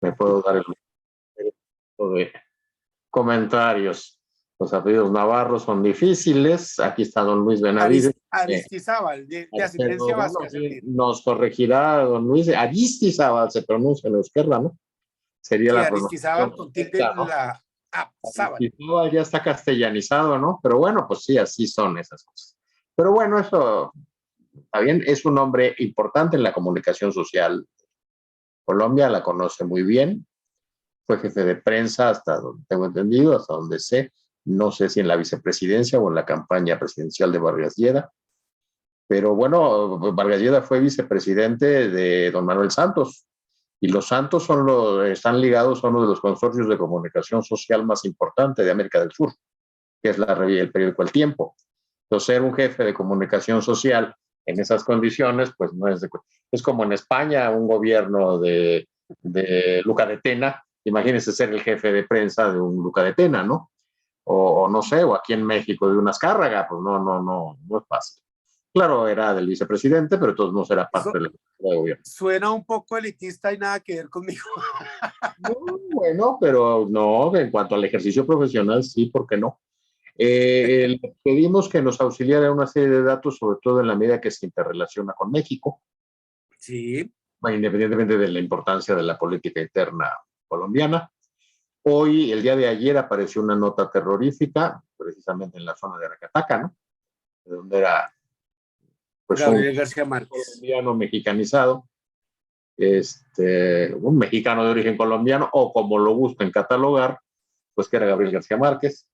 me puedo dar el lujo de comentarios. Los apellidos navarros son difíciles. Aquí está don Luis Benavides. Aristizábal, de ascendencia vasca. Nos corregirá don Luis. Aristizábal se pronuncia en euskera, ¿no? Sería sí, la Aristizábal con tilde, ¿no? La Aristizábal ya está castellanizado, ¿no? Pero bueno, pues sí, así son esas cosas. Pero bueno, eso está bien. Es un hombre importante en la comunicación social. Colombia la conoce muy bien. Fue jefe de prensa hasta donde tengo entendido, hasta donde sé. No sé si en la vicepresidencia o en la campaña presidencial de Vargas Lleda. Pero bueno, Vargas Lleda fue vicepresidente de don Manuel Santos. Y los Santos están ligados a uno de los consorcios de comunicación social más importantes de América del Sur, que es el periódico El Tiempo. Entonces, ser un jefe de comunicación social en esas condiciones, pues no es es como en España, un gobierno de Luca de Tena. Imagínense ser el jefe de prensa de un Luca de Tena, ¿no? O no sé, o aquí en México de una Azcárraga, pues no es fácil. Claro, era del vicepresidente, pero todos no será parte del gobierno. Suena un poco elitista y nada que ver conmigo. No, bueno, pero no, en cuanto al ejercicio profesional, sí, ¿por qué no? Le pedimos que nos auxiliara una serie de datos, sobre todo en la medida que se interrelaciona con México. Sí. Independientemente de la importancia de la política interna colombiana. Hoy, el día de ayer, apareció una nota terrorífica, precisamente en la zona de Aracataca, ¿no? De donde era pues, Gabriel García Márquez, colombiano mexicanizado, un mexicano de origen colombiano, o como lo gusten catalogar, pues que era Gabriel García Márquez.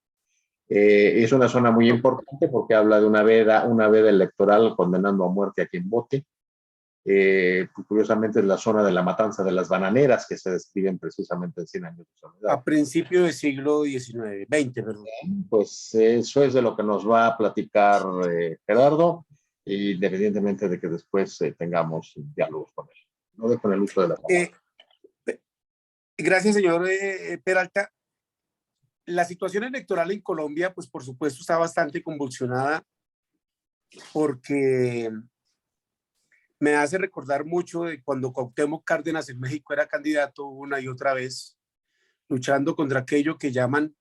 Es una zona muy importante porque habla de una veda electoral condenando a muerte a quien vote. Curiosamente es la zona de la matanza de las bananeras que se describen precisamente en 100 años de soledad. A principios del siglo XIX, perdón. Pues eso es de lo que nos va a platicar Gerardo, independientemente de que después tengamos diálogos con él. No dejo en el uso de la palabra. Gracias, señor Peralta. La situación electoral en Colombia, pues por supuesto está bastante convulsionada porque me hace recordar mucho de cuando Cuauhtémoc Cárdenas en México era candidato una y otra vez, luchando contra aquello que llaman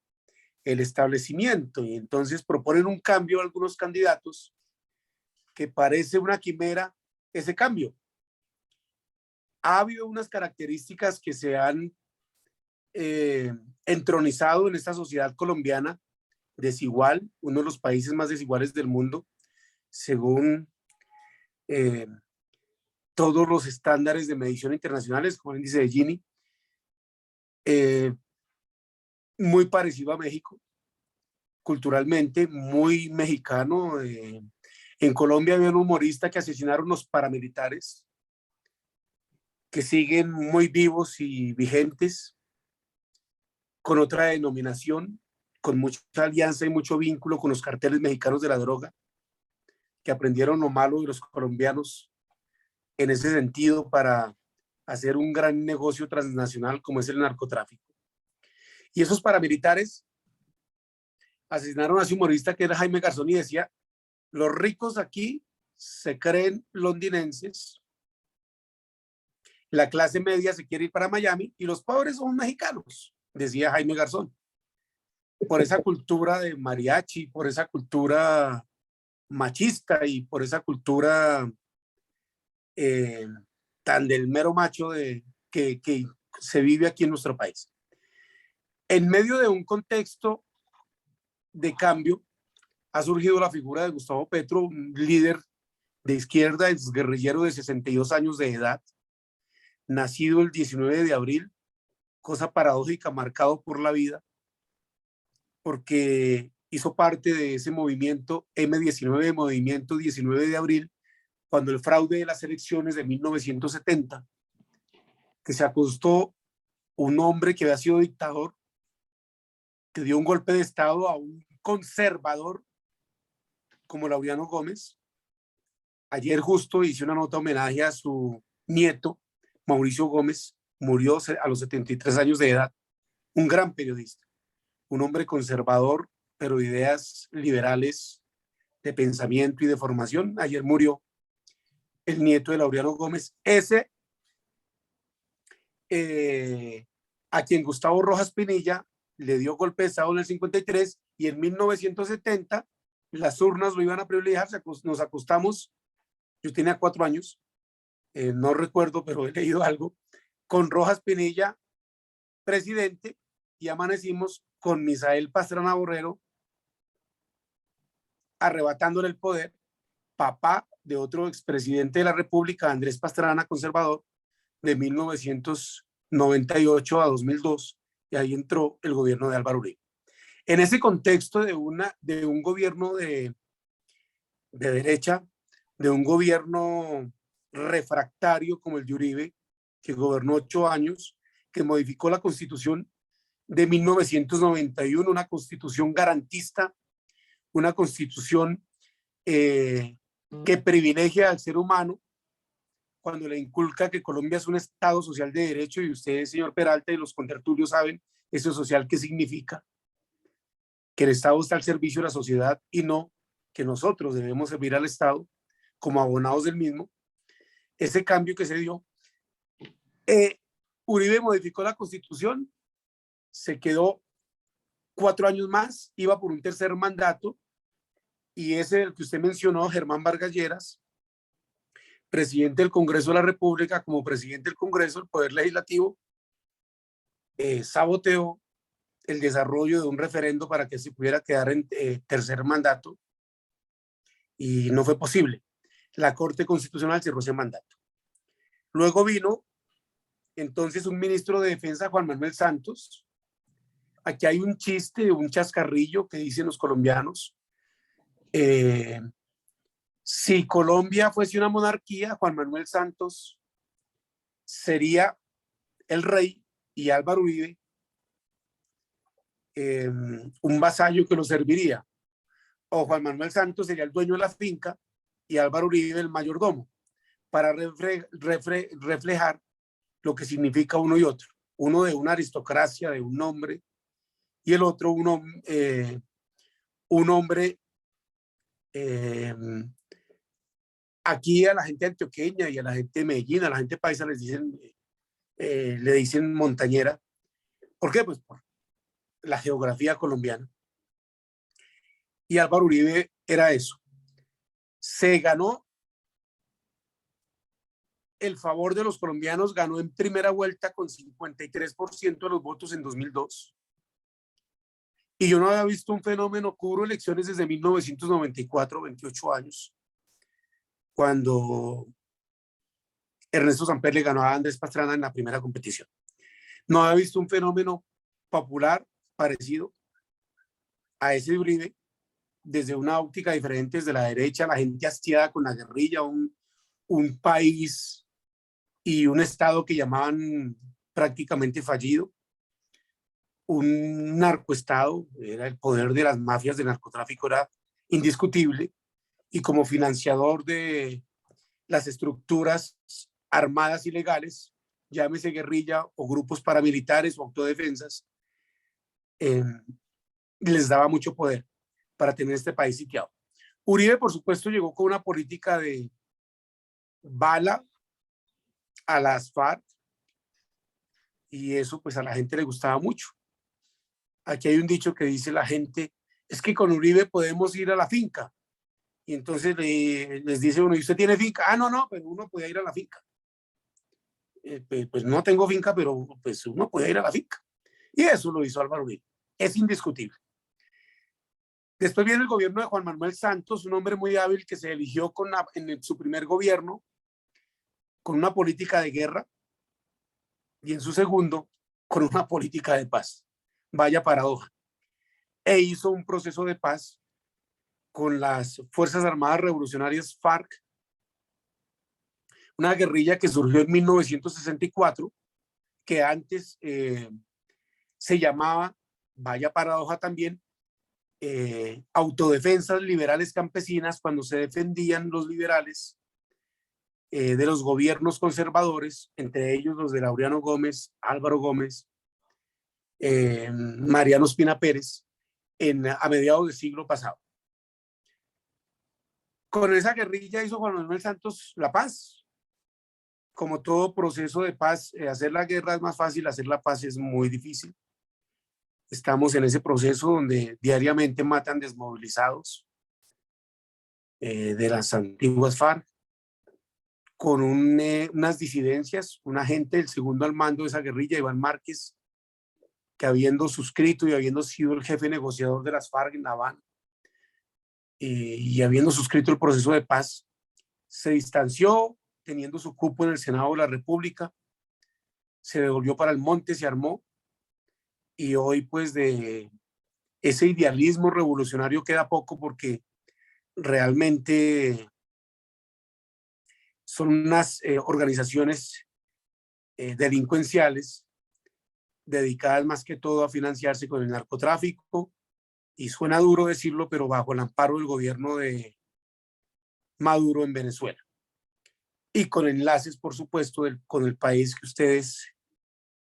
el establecimiento. Y entonces proponen un cambio a algunos candidatos que parece una quimera ese cambio. Ha habido unas características que se han entronizado en esta sociedad colombiana desigual, uno de los países más desiguales del mundo, según todos los estándares de medición internacionales, como el índice de Gini, muy parecido a México, culturalmente muy mexicano. En Colombia había un humorista que asesinaron los paramilitares, que siguen muy vivos y vigentes, con otra denominación, con mucha alianza y mucho vínculo con los carteles mexicanos de la droga, que aprendieron lo malo de los colombianos en ese sentido para hacer un gran negocio transnacional como es el narcotráfico. Y esos paramilitares asesinaron a ese humorista que era Jaime Garzón y decía: los ricos aquí se creen londinenses, la clase media se quiere ir para Miami y los pobres son mexicanos, decía Jaime Garzón. Por esa cultura de mariachi, por esa cultura machista y por esa cultura tan del mero macho que se vive aquí en nuestro país. En medio de un contexto de cambio, ha surgido la figura de Gustavo Petro, un líder de izquierda, exguerrillero de 62 años de edad, nacido el 19 de abril, cosa paradójica, marcado por la vida, porque hizo parte de ese movimiento M19, movimiento 19 de abril, cuando el fraude de las elecciones de 1970, que se acostó un hombre que había sido dictador, que dio un golpe de Estado a un conservador como Laureano Gómez. Ayer justo hice una nota homenaje a su nieto, Mauricio Gómez, murió a los 73 años de edad, un gran periodista, un hombre conservador, pero de ideas liberales, de pensamiento y de formación. Ayer murió el nieto de Laureano Gómez. Ese eh, a quien Gustavo Rojas Pinilla le dio golpe de Estado en el 53 y en 1970 las urnas lo iban a privilegiar, nos acostamos, yo tenía 4 años, no recuerdo, pero he leído algo, con Rojas Pinilla presidente y amanecimos con Misael Pastrana Borrero arrebatándole el poder, papá de otro expresidente de la República, Andrés Pastrana, conservador, de 1998 a 2002, y ahí entró el gobierno de Álvaro Uribe. En ese contexto de un gobierno de derecha, de un gobierno refractario como el de Uribe, que gobernó 8 años, que modificó la Constitución de 1991, una Constitución garantista, una Constitución que privilegia al ser humano cuando le inculca que Colombia es un Estado social de derecho, y ustedes, señor Peralta, y los contertulios saben eso social qué significa, que el Estado está al servicio de la sociedad y no que nosotros debemos servir al Estado como abonados del mismo. Ese cambio que se dio, Uribe modificó la Constitución, se quedó 4 años más, iba por un tercer mandato, y ese el que usted mencionó, Germán Vargas Lleras, presidente del Congreso de la República, como presidente del Congreso, el Poder Legislativo, saboteó el desarrollo de un referendo para que se pudiera quedar en tercer mandato, y no fue posible. La Corte Constitucional cerró ese mandato. Luego vino entonces un ministro de Defensa, Juan Manuel Santos. Aquí hay un chiste, un chascarrillo que dicen los colombianos. Si Colombia fuese una monarquía, Juan Manuel Santos sería el rey y Álvaro Uribe un vasallo que lo serviría. O Juan Manuel Santos sería el dueño de la finca y Álvaro Uribe el mayordomo, para reflejar lo que significa uno y otro. Uno de una aristocracia, de un nombre, y el otro un hombre. Aquí a la gente antioqueña y a la gente de Medellín, a la gente paisa le dicen montañera. ¿Por qué? Pues por la geografía colombiana. Y Álvaro Uribe era eso. Se ganó el favor de los colombianos, ganó en primera vuelta con 53% de los votos en 2002. Y yo no había visto un fenómeno, cubro elecciones desde 1994, 28 años, cuando Ernesto Samper le ganó a Andrés Pastrana en la primera competición. No había visto un fenómeno popular parecido a ese de Uribe, desde una óptica diferente, desde la derecha, la gente hastiada con la guerrilla, un país y un Estado que llamaban prácticamente fallido, un narcoestado, era el poder de las mafias de narcotráfico, era indiscutible, y como financiador de las estructuras armadas ilegales, llámese guerrilla o grupos paramilitares o autodefensas, les daba mucho poder para tener este país sitiado. Uribe, por supuesto, llegó con una política de bala a las FARC, y eso pues a la gente le gustaba mucho. Aquí hay un dicho que dice la gente, es que con Uribe podemos ir a la finca. Y entonces les dice uno, ¿y usted tiene finca? Ah, no, pero uno puede ir a la finca. Pues no tengo finca, pero pues uno puede ir a la finca. Y eso lo hizo Álvaro Uribe. Es indiscutible. Después viene el gobierno de Juan Manuel Santos, un hombre muy hábil que se eligió en su primer gobierno con una política de guerra, y en su segundo con una política de paz. Vaya paradoja. E hizo un proceso de paz con las Fuerzas Armadas Revolucionarias FARC, una guerrilla que surgió en 1964, que antes se llamaba, vaya paradoja también, autodefensas liberales campesinas, cuando se defendían los liberales de los gobiernos conservadores, entre ellos los de Laureano Gómez, Álvaro Gómez, Mariano Espina Pérez, a mediados del siglo pasado. Con esa guerrilla hizo Juan Manuel Santos la paz, como todo proceso de paz, hacer la guerra es más fácil, hacer la paz es muy difícil. Estamos en ese proceso donde diariamente matan desmovilizados de las antiguas FARC, con unas disidencias, un agente del segundo al mando de esa guerrilla, Iván Márquez, que habiendo suscrito y habiendo sido el jefe negociador de las FARC en La Habana, y habiendo suscrito el proceso de paz, se distanció, teniendo su cupo en el Senado de la República, se devolvió para el monte, se armó, y hoy pues de ese idealismo revolucionario queda poco, porque realmente son unas organizaciones delincuenciales dedicadas más que todo a financiarse con el narcotráfico, y suena duro decirlo, pero bajo el amparo del gobierno de Maduro en Venezuela, y con enlaces, por supuesto, con el país que ustedes,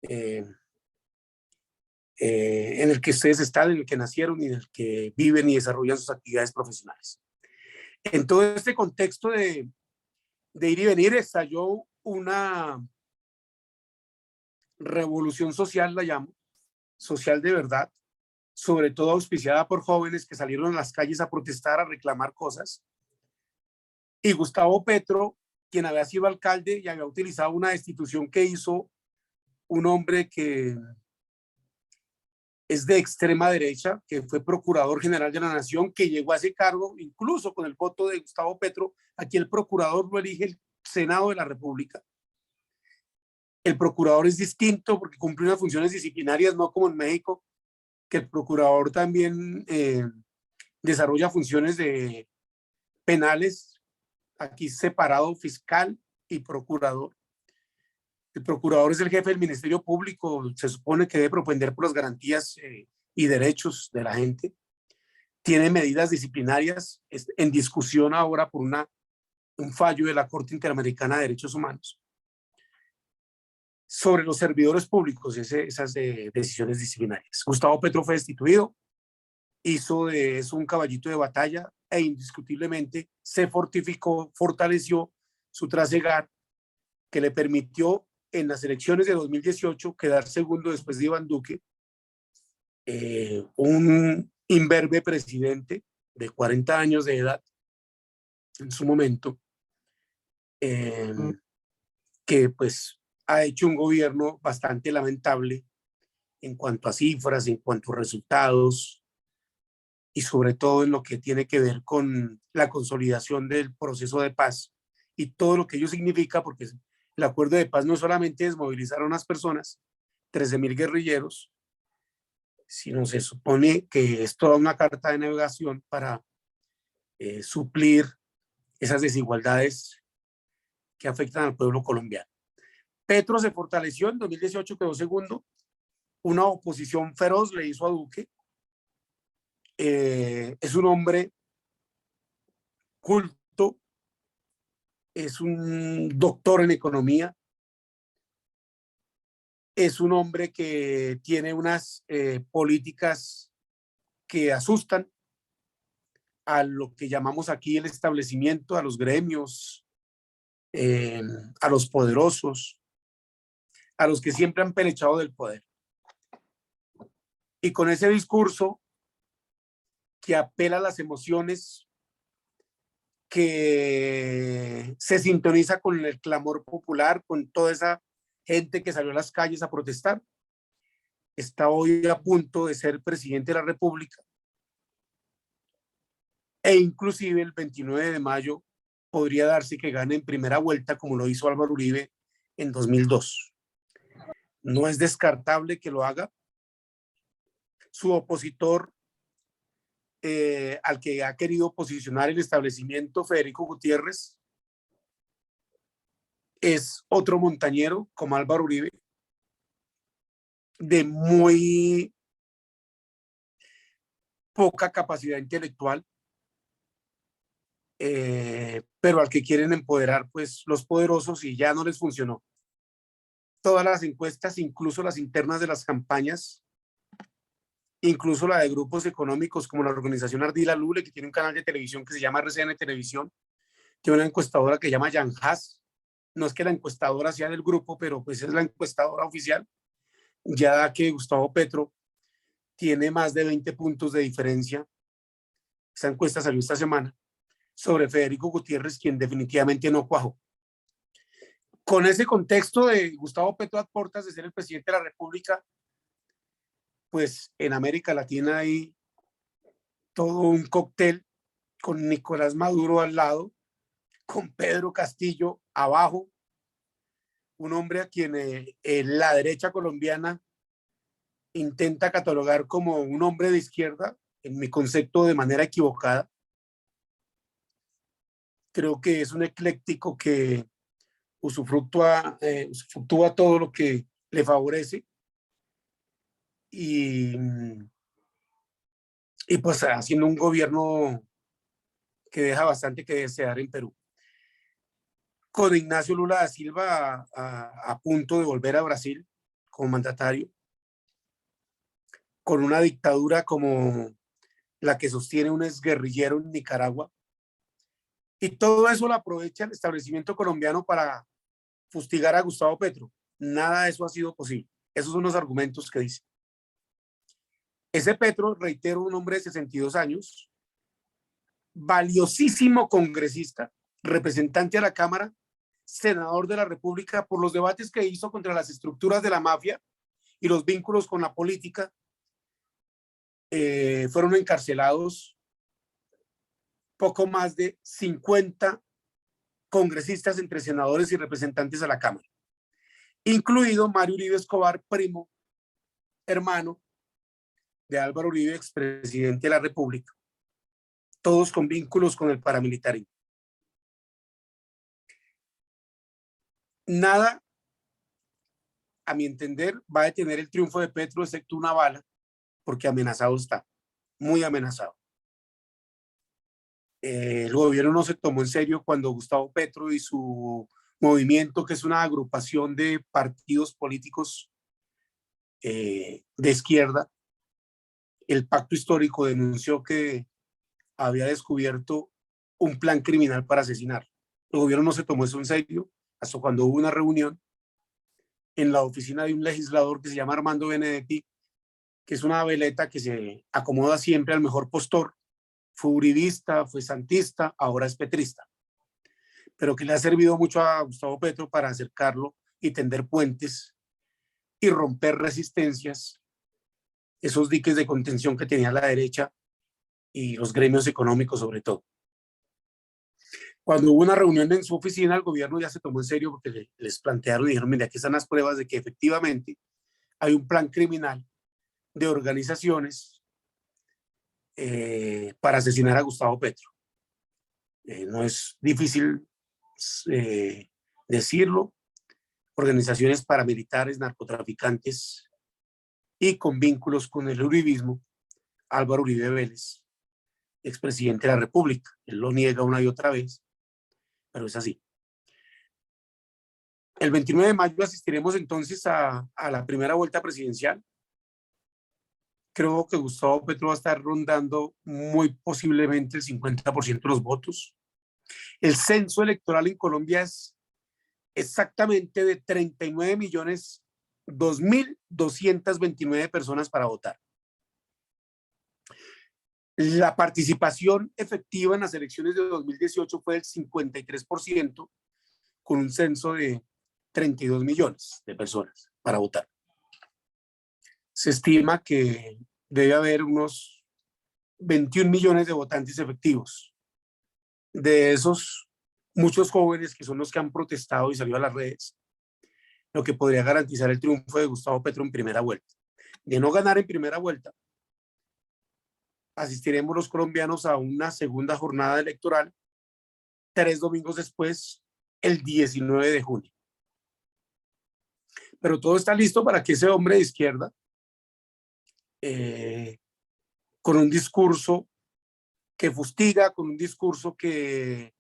en el que ustedes están, en el que nacieron y en el que viven y desarrollan sus actividades profesionales. En todo este contexto de ir y venir, estalló una revolución social, la llamo, social de verdad, sobre todo auspiciada por jóvenes que salieron a las calles a protestar, a reclamar cosas. Y Gustavo Petro, quien había sido alcalde y había utilizado una destitución que hizo un hombre que es de extrema derecha, que fue procurador general de la nación, que llegó a ese cargo incluso con el voto de Gustavo Petro. Aquí el procurador lo elige el Senado de la República. El procurador es distinto porque cumple unas funciones disciplinarias, no como en México, que el procurador también desarrolla funciones de penales. Aquí separado fiscal y procurador. El procurador es el jefe del Ministerio Público, se supone que debe propender por las garantías y derechos de la gente. Tiene medidas disciplinarias en discusión ahora por un fallo de la Corte Interamericana de Derechos Humanos sobre los servidores públicos, esas decisiones disciplinarias. Gustavo Petro fue destituido, hizo de eso un caballito de batalla e indiscutiblemente se fortificó, fortaleció su trasegar, que le permitió en las elecciones de 2018 quedar segundo después de Iván Duque, un imberbe presidente de 40 años de edad en su momento, que pues ha hecho un gobierno bastante lamentable en cuanto a cifras, en cuanto a resultados, y sobre todo en lo que tiene que ver con la consolidación del proceso de paz y todo lo que ello significa, porque el acuerdo de paz no solamente desmovilizar a unas personas, 13.000 guerrilleros, sino se supone que es toda una carta de navegación para suplir esas desigualdades que afectan al pueblo colombiano. Petro se fortaleció, en 2018 quedó segundo, una oposición feroz le hizo a Duque. Es un hombre culto, es un doctor en economía, es un hombre que tiene unas políticas que asustan a lo que llamamos aquí el establecimiento, a los gremios, a los poderosos, a los que siempre han pelechado del poder. Y con ese discurso que apela a las emociones, que se sintoniza con el clamor popular, con toda esa gente que salió a las calles a protestar, está hoy a punto de ser presidente de la República, e inclusive el 29 de mayo podría darse que gane en primera vuelta, como lo hizo Álvaro Uribe en 2002. No es descartable que lo haga. Su opositor, al que ha querido posicionar el establecimiento, Federico Gutiérrez, es otro montañero como Álvaro Uribe, de muy poca capacidad intelectual, pero al que quieren empoderar pues los poderosos, y ya no les funcionó. Todas las encuestas, incluso las internas de las campañas, incluso la de grupos económicos como la organización Ardila Lule, que tiene un canal de televisión que se llama RCN Televisión, tiene una encuestadora que se llama Jan Haas, no es que la encuestadora sea del grupo, pero pues es la encuestadora oficial, ya da que Gustavo Petro tiene más de 20 puntos de diferencia. Esta encuesta salió esta semana sobre Federico Gutiérrez, quien definitivamente no cuajó. Con ese contexto de Gustavo Petro a puertas de ser el presidente de la República, pues en América Latina hay todo un cóctel con Nicolás Maduro al lado, con Pedro Castillo abajo, un hombre a quien la derecha colombiana intenta catalogar como un hombre de izquierda, en mi concepto de manera equivocada. Creo que es un ecléctico que usufructúa todo lo que le favorece y, y pues haciendo un gobierno que deja bastante que desear en Perú. Con Ignacio Lula da Silva a punto de volver a Brasil como mandatario, con una dictadura como la que sostiene un exguerrillero en Nicaragua, y todo eso lo aprovecha el establecimiento colombiano para fustigar a Gustavo Petro. Nada de eso ha sido posible. Esos son los argumentos que dice. Ese Petro, reitero, un hombre de 62 años, valiosísimo congresista, representante a la Cámara, senador de la República, por los debates que hizo contra las estructuras de la mafia y los vínculos con la política, fueron encarcelados poco más de 50 congresistas entre senadores y representantes a la Cámara, incluido Mario Uribe Escobar, primo, hermano de Álvaro Uribe, expresidente de la República, todos con vínculos con el paramilitarismo. Nada, a mi entender, va a detener el triunfo de Petro, excepto una bala, porque amenazado está, muy amenazado. El gobierno no se tomó en serio cuando Gustavo Petro y su movimiento, que es una agrupación de partidos políticos de izquierda, el Pacto Histórico, denunció que había descubierto un plan criminal para asesinar. El gobierno no se tomó eso en serio hasta cuando hubo una reunión en la oficina de un legislador que se llama Armando Benedetti, que es una veleta que se acomoda siempre al mejor postor. Fue uribista, fue santista, ahora es petrista, pero que le ha servido mucho a Gustavo Petro para acercarlo y tender puentes y romper resistencias, esos diques de contención que tenía la derecha y los gremios económicos sobre todo. Cuando hubo una reunión en su oficina, el gobierno ya se tomó en serio porque les plantearon y dijeron, mira, aquí están las pruebas de que efectivamente hay un plan criminal de organizaciones para asesinar a Gustavo Petro. No es difícil decirlo, organizaciones paramilitares, narcotraficantes y con vínculos con el uribismo. Álvaro Uribe Vélez, expresidente de la República, él lo niega una y otra vez, pero es así. El 29 de mayo asistiremos entonces a la primera vuelta presidencial. Creo que Gustavo Petro va a estar rondando muy posiblemente el 50% de los votos. El censo electoral en Colombia es exactamente de 39.002.229 personas para votar. La participación efectiva en las elecciones de 2018 fue del 53%, con un censo de 32 millones de personas para votar. Se estima que debe haber unos 21 millones de votantes efectivos. De esos, muchos jóvenes que son los que han protestado y salido a las redes, lo que podría garantizar el triunfo de Gustavo Petro en primera vuelta. De no ganar en primera vuelta, asistiremos los colombianos a una segunda jornada electoral 3 domingos después, el 19 de junio. Pero todo está listo para que ese hombre de izquierda, con un discurso que fustiga, con un discurso que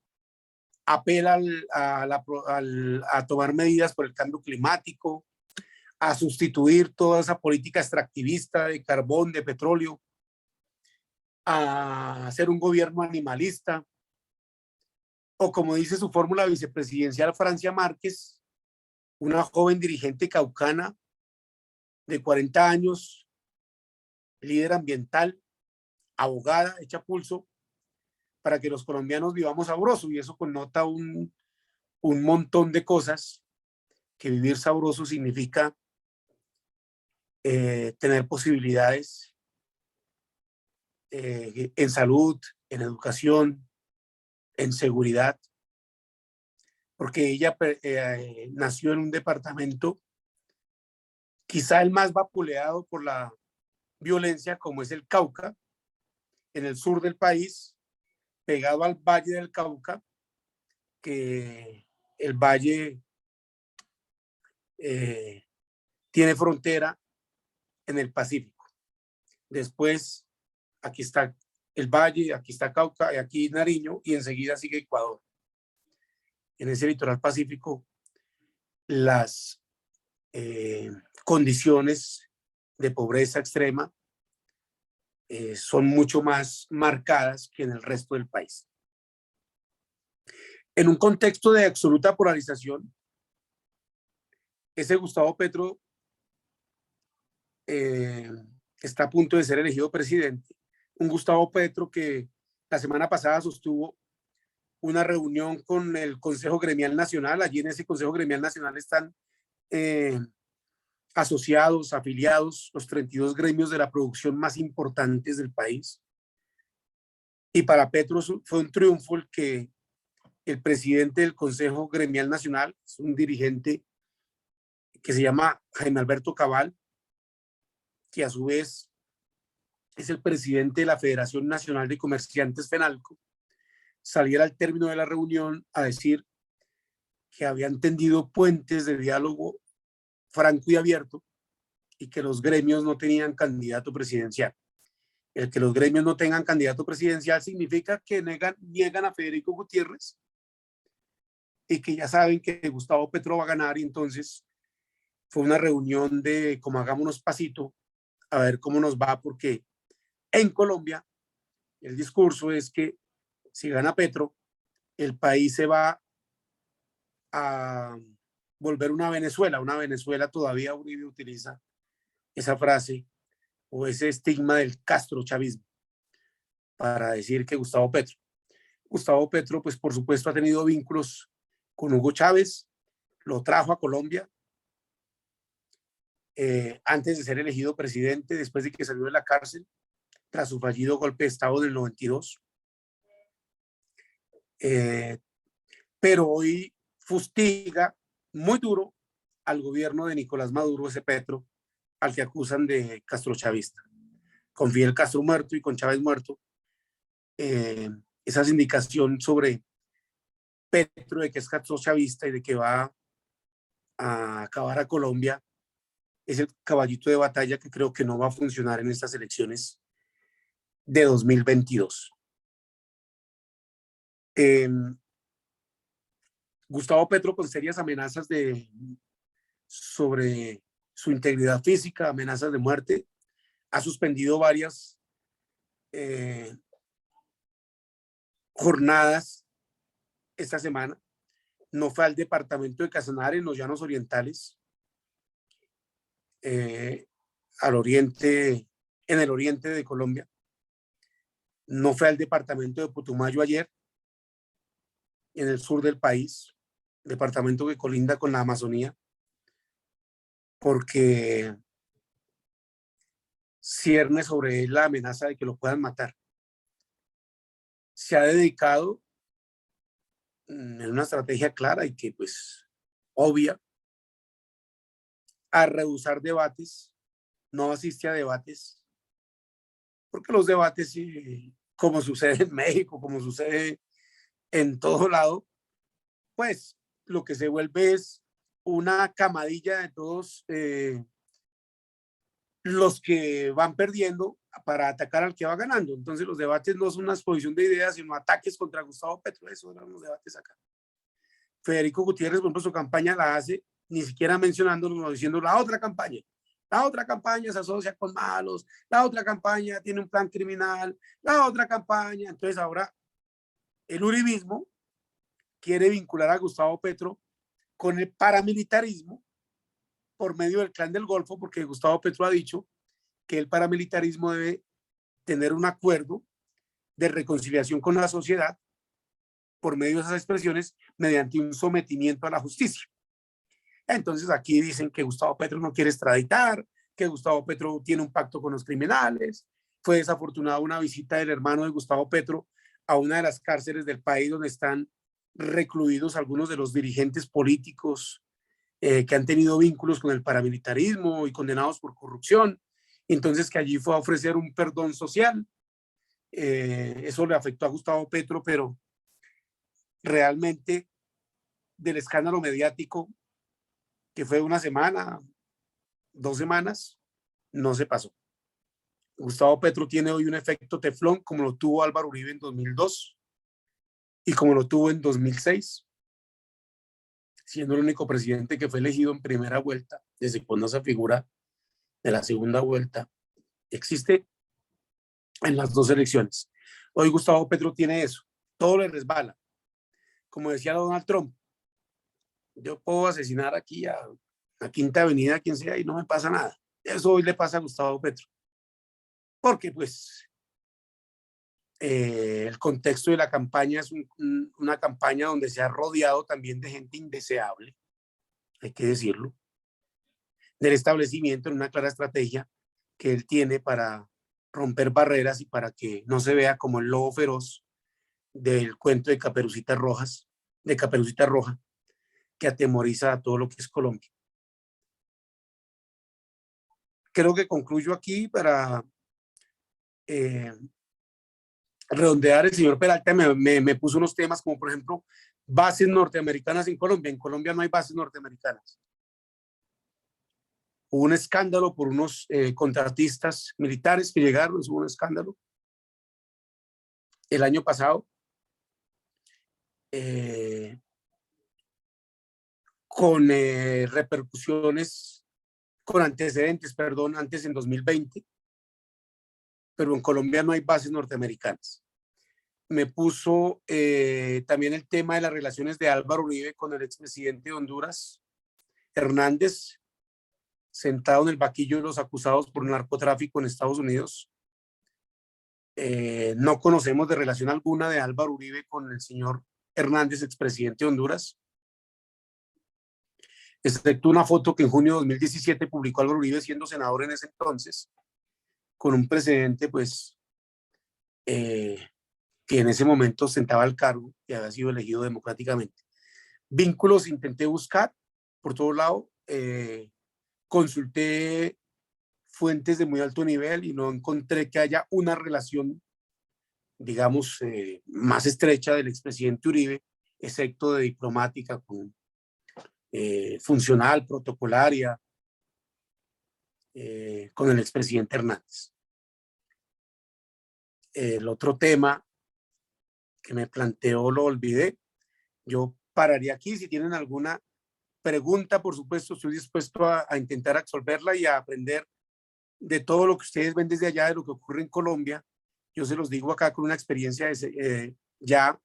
apela a tomar medidas por el cambio climático, a sustituir toda esa política extractivista de carbón, de petróleo, a hacer un gobierno animalista, o como dice su fórmula vicepresidencial Francia Márquez, una joven dirigente caucana de 40 años, líder ambiental, abogada, hecha pulso, para que los colombianos vivamos sabroso, y eso connota un montón de cosas, que vivir sabroso significa tener posibilidades en salud, en educación, en seguridad, porque ella nació en un departamento quizá el más vapuleado por la violencia, como es el Cauca, en el sur del país, pegado al Valle del Cauca, que el valle tiene frontera en el Pacífico. Después, aquí está el valle, aquí está Cauca, y aquí Nariño, y enseguida sigue Ecuador. En ese litoral pacífico, las condiciones de pobreza extrema son mucho más marcadas que en el resto del país. En un contexto de absoluta polarización, ese Gustavo Petro está a punto de ser elegido presidente. Un Gustavo Petro que la semana pasada sostuvo una reunión con el Consejo Gremial Nacional. Allí en ese Consejo Gremial Nacional están asociados, afiliados, los 32 gremios de la producción más importantes del país. Y para Petro fue un triunfo el que el presidente del Consejo Gremial Nacional, es un dirigente que se llama Jaime Alberto Cabal, que a su vez es el presidente de la Federación Nacional de Comerciantes FENALCO, saliera al término de la reunión a decir que habían tendido puentes de diálogo franco y abierto y que los gremios no tenían candidato presidencial. El que los gremios no tengan candidato presidencial significa que niegan a Federico Gutiérrez y que ya saben que Gustavo Petro va a ganar, y entonces fue una reunión de como hagámonos pasito a ver cómo nos va, porque en Colombia el discurso es que si gana Petro, el país se va a volver una Venezuela todavía. Uribe utiliza esa frase o ese estigma del castrochavismo para decir que Gustavo Petro, pues por supuesto ha tenido vínculos con Hugo Chávez, lo trajo a Colombia antes de ser elegido presidente, después de que salió de la cárcel tras su fallido golpe de Estado del 92. Pero hoy fustiga muy duro al gobierno de Nicolás Maduro, ese Petro, al que acusan de castrochavista. Con Fidel Castro muerto y con Chávez muerto, esa indicación sobre Petro de que es castrochavista y de que va a acabar a Colombia es el caballito de batalla que creo que no va a funcionar en estas elecciones de 2022. Gustavo Petro, con serias amenazas sobre su integridad física, amenazas de muerte, ha suspendido varias jornadas esta semana. No fue al departamento de Casanare, en los Llanos Orientales, al oriente, en el oriente de Colombia. No fue al departamento de Putumayo ayer, en el sur del país, departamento que colinda con la Amazonía, porque cierne sobre él la amenaza de que lo puedan matar. Se ha dedicado en una estrategia clara y que pues obvia a rehusar debates, no asiste a debates, porque los debates, como sucede en México, como sucede en todo lado, pues lo que se vuelve es una camadilla de todos los que van perdiendo para atacar al que va ganando. Entonces los debates no son una exposición de ideas, sino ataques contra Gustavo Petro. Eso eran los debates acá. Federico Gutiérrez, por ejemplo, su campaña la hace ni siquiera mencionándonos, no diciendo la otra campaña. La otra campaña se asocia con malos, la otra campaña tiene un plan criminal, la otra campaña. Entonces ahora el uribismo quiere vincular a Gustavo Petro con el paramilitarismo por medio del Clan del Golfo, porque Gustavo Petro ha dicho que el paramilitarismo debe tener un acuerdo de reconciliación con la sociedad por medio de esas expresiones mediante un sometimiento a la justicia. Entonces aquí dicen que Gustavo Petro no quiere extraditar, que Gustavo Petro tiene un pacto con los criminales. Fue desafortunada una visita del hermano de Gustavo Petro a una de las cárceles del país donde están recluidos algunos de los dirigentes políticos que han tenido vínculos con el paramilitarismo y condenados por corrupción. Entonces que allí fue a ofrecer un perdón social. Eso le afectó a Gustavo Petro, pero realmente del escándalo mediático que fue una semana, 2 semanas, no se pasó. Gustavo Petro tiene hoy un efecto teflón como lo tuvo Álvaro Uribe en 2002 y como lo tuvo en 2006, siendo el único presidente que fue elegido en primera vuelta, desde cuando esa figura de la segunda vuelta existe en las 2 elecciones. Hoy Gustavo Petro tiene eso, todo le resbala. Como decía Donald Trump, yo puedo asesinar aquí a Quinta Avenida, a quien sea, y no me pasa nada. Eso hoy le pasa a Gustavo Petro. Porque pues el contexto de la campaña es una campaña donde se ha rodeado también de gente indeseable, hay que decirlo, del establecimiento en una clara estrategia que él tiene para romper barreras y para que no se vea como el lobo feroz del cuento de Caperucita Roja, que atemoriza a todo lo que es Colombia. Creo que concluyo aquí para redondear. El señor Peralta me puso unos temas como, por ejemplo, bases norteamericanas en Colombia. En Colombia no hay bases norteamericanas. Hubo un escándalo por unos contratistas militares que llegaron, hubo un escándalo el año pasado con repercusiones, con antecedentes, perdón, antes en 2020, pero en Colombia no hay bases norteamericanas. Me puso también el tema de las relaciones de Álvaro Uribe con el expresidente de Honduras, Hernández, sentado en el banquillo de los acusados por narcotráfico en Estados Unidos. No conocemos de relación alguna de Álvaro Uribe con el señor Hernández, expresidente de Honduras, excepto una foto que en junio de 2017 publicó Álvaro Uribe siendo senador en ese entonces, con un presidente pues que en ese momento ostentaba el cargo y había sido elegido democráticamente. Vínculos intenté buscar por todo lado, consulté fuentes de muy alto nivel y no encontré que haya una relación, digamos, más estrecha del expresidente Uribe, excepto de diplomática, con, funcional, protocolaria, con el expresidente Hernández. El otro tema que me planteó lo olvidé. Yo pararía aquí. Si tienen alguna pregunta, por supuesto, estoy dispuesto a intentar resolverla y a aprender de todo lo que ustedes ven desde allá, de lo que ocurre en Colombia. Yo se los digo acá con una experiencia ya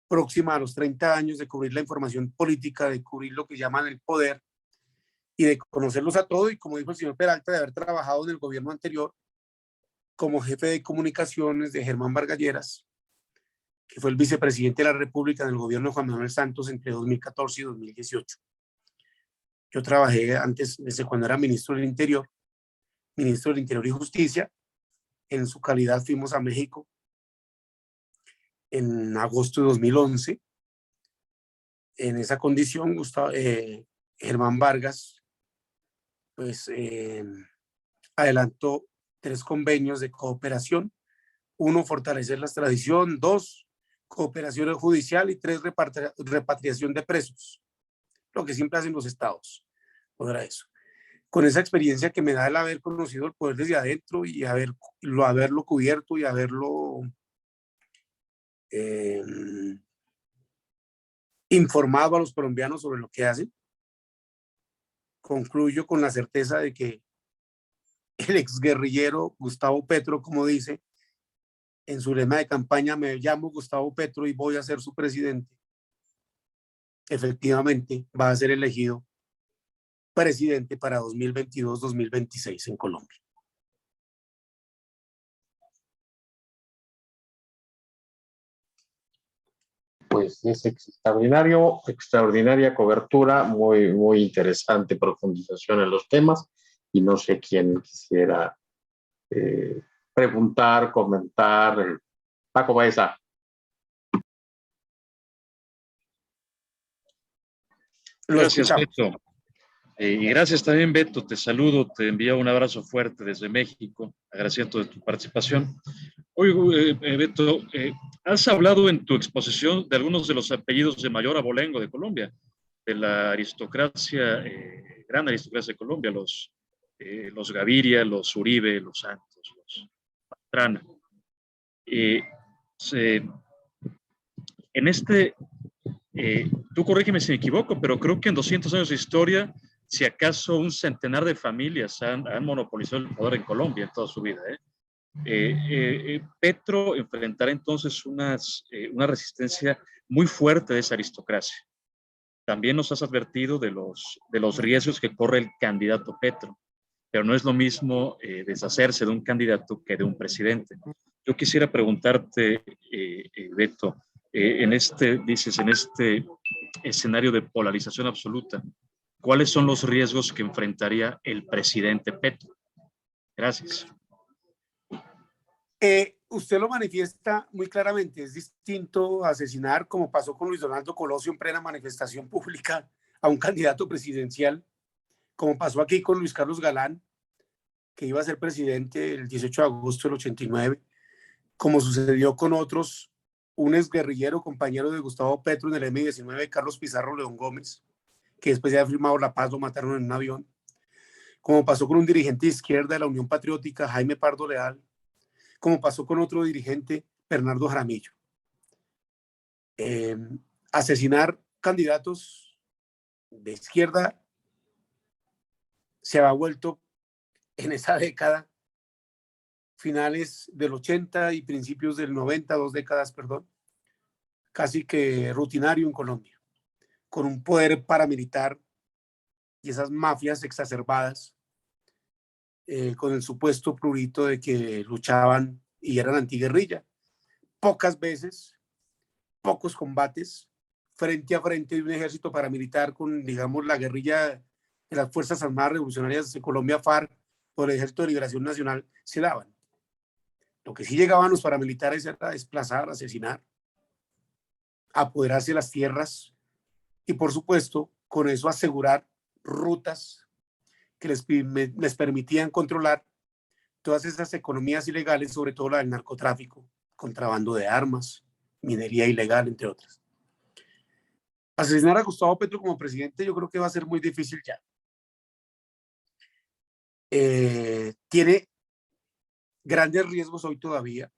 próxima a los 30 años de cubrir la información política, de cubrir lo que llaman el poder y de conocerlos a todos. Y como dijo el señor Peralta, de haber trabajado en el gobierno anterior como jefe de comunicaciones de Germán Vargas Lleras, que fue el vicepresidente de la República en el gobierno de Juan Manuel Santos entre 2014 y 2018. Yo trabajé antes, desde cuando era ministro del Interior y Justicia. En su calidad fuimos a México en agosto de 2011. En esa condición, Germán Vargas pues adelantó 3 convenios de cooperación. 1, fortalecer la extradición. 2, cooperación judicial. Y 3, repatriación de presos, lo que siempre hacen los estados. No era eso. Con esa experiencia que me da el haber conocido el poder desde adentro y haberlo cubierto y haberlo informado a los colombianos sobre lo que hacen, concluyo con la certeza de que el exguerrillero Gustavo Petro, como dice en su lema de campaña, me llamo Gustavo Petro y voy a ser su presidente, efectivamente va a ser elegido presidente para 2022-2026 en Colombia. Pues es extraordinaria cobertura, muy interesante profundización en los temas, y no sé quién quisiera preguntar, comentar. Paco Baeza. Gracias, Beto. Y gracias también, Beto. Te saludo, te envío un abrazo fuerte desde México, agradeciendo de tu participación. Oye, Beto, has hablado en tu exposición de algunos de los apellidos de mayor abolengo de Colombia, de la aristocracia, gran aristocracia de Colombia, los Gaviria, los Uribe, los Santos, los Pastrana. En este, tú corrígeme si me equivoco, pero creo que en 200 años de historia, si acaso un centenar de familias han monopolizado el poder en Colombia en toda su vida. Petro enfrentará entonces una resistencia muy fuerte de esa aristocracia. También nos has advertido de los riesgos que corre el candidato Petro, pero no es lo mismo deshacerse de un candidato que de un presidente. Yo quisiera preguntarte, Beto, en este escenario de polarización absoluta, ¿cuáles son los riesgos que enfrentaría el presidente Petro? Gracias. Usted lo manifiesta muy claramente. Es distinto asesinar, como pasó con Luis Donaldo Colosio en plena manifestación pública, a un candidato presidencial, como pasó aquí con Luis Carlos Galán, que iba a ser presidente el 18 de agosto del 89, como sucedió con otros, un exguerrillero compañero de Gustavo Petro en el M-19, Carlos Pizarro León Gómez, que después de haber firmado la paz lo mataron en un avión, como pasó con un dirigente de izquierda de la Unión Patriótica, Jaime Pardo Leal, como pasó con otro dirigente, Bernardo Jaramillo. Asesinar candidatos de izquierda se ha vuelto en esa década, finales del 80 y principios del 90, 2 décadas, perdón, casi que rutinario en Colombia, con un poder paramilitar y esas mafias exacerbadas, con el supuesto prurito de que luchaban y eran antiguerrilla. Pocas veces, pocos combates, frente a frente de un ejército paramilitar con, digamos, la guerrilla de las Fuerzas Armadas Revolucionarias de Colombia, FARC, o el Ejército de Liberación Nacional, se daban. Lo que sí llegaban los paramilitares era desplazar, asesinar, apoderarse de las tierras y, por supuesto, con eso asegurar rutas que les permitían controlar todas esas economías ilegales, sobre todo la del narcotráfico, contrabando de armas, minería ilegal, entre otras. Asesinar a Gustavo Petro como presidente yo creo que va a ser muy difícil ya. Tiene grandes riesgos hoy todavía,